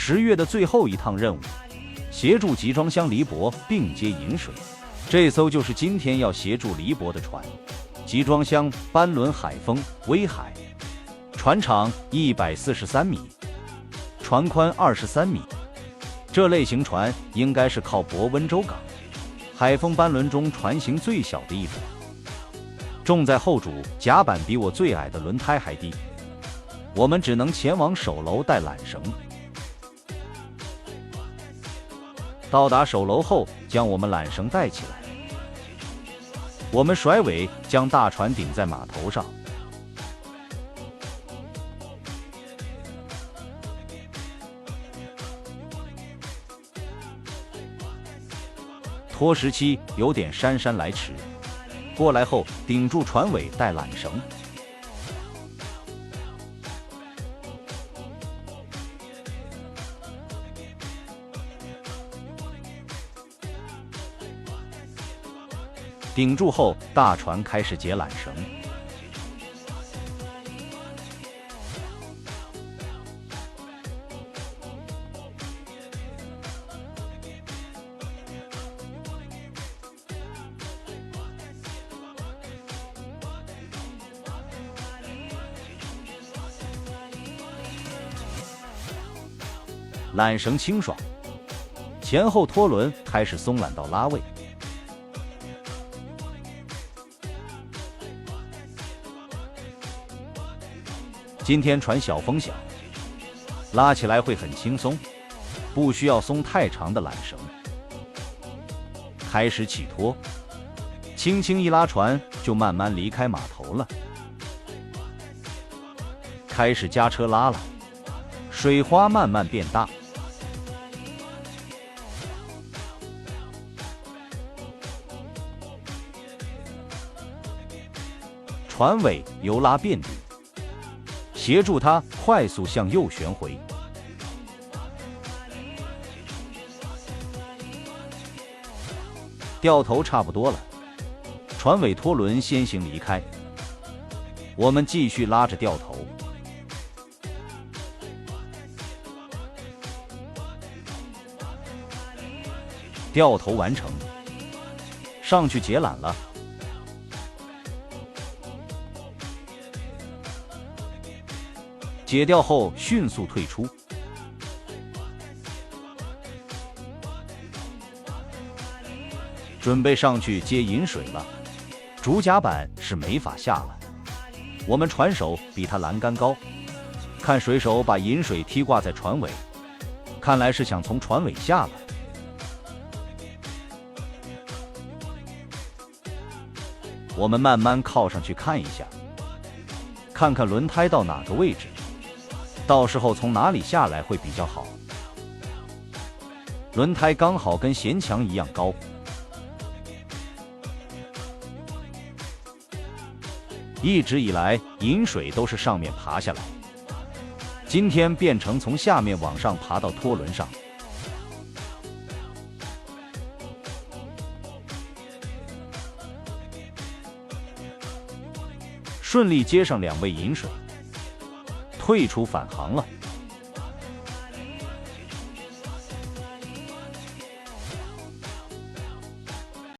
10月的最后一趟任务，协助集装箱离泊并接引水。这艘就是今天要协助离泊的船，集装箱班轮海风威海，船长143米，船宽23米。这类型船应该是靠泊温州港海风班轮中船型最小的一种。重在后主，甲板比我最矮的轮胎还低，我们只能前往首楼带缆绳。到达首楼后，将我们缆绳带起来，我们甩尾，将大船顶在码头上。拖时期有点姗姗来迟，过来后顶住船尾带缆绳。顶住后，大船开始解缆绳。缆绳清爽，前后拖轮开始松懒到拉位。今天船小风小，拉起来会很轻松，不需要松太长的缆绳。开始起拖，轻轻一拉船就慢慢离开码头了。开始加车拉了，水花慢慢变大。船尾由拉变低，协助它快速向右旋回。掉头差不多了，船尾拖轮先行离开，我们继续拉着掉头。掉头完成，上去解缆了。解掉后迅速退出。准备上去接引水了，主甲板是没法下了，我们船手比他栏杆高，看水手把引水踢挂在船尾，看来是想从船尾下了。我们慢慢靠上去看一下，看看轮胎到哪个位置，到时候从哪里下来会比较好。轮胎刚好跟舷墙一样高。一直以来引水都是上面爬下来，今天变成从下面往上爬到拖轮上。顺利接上2位引水，退出返航了。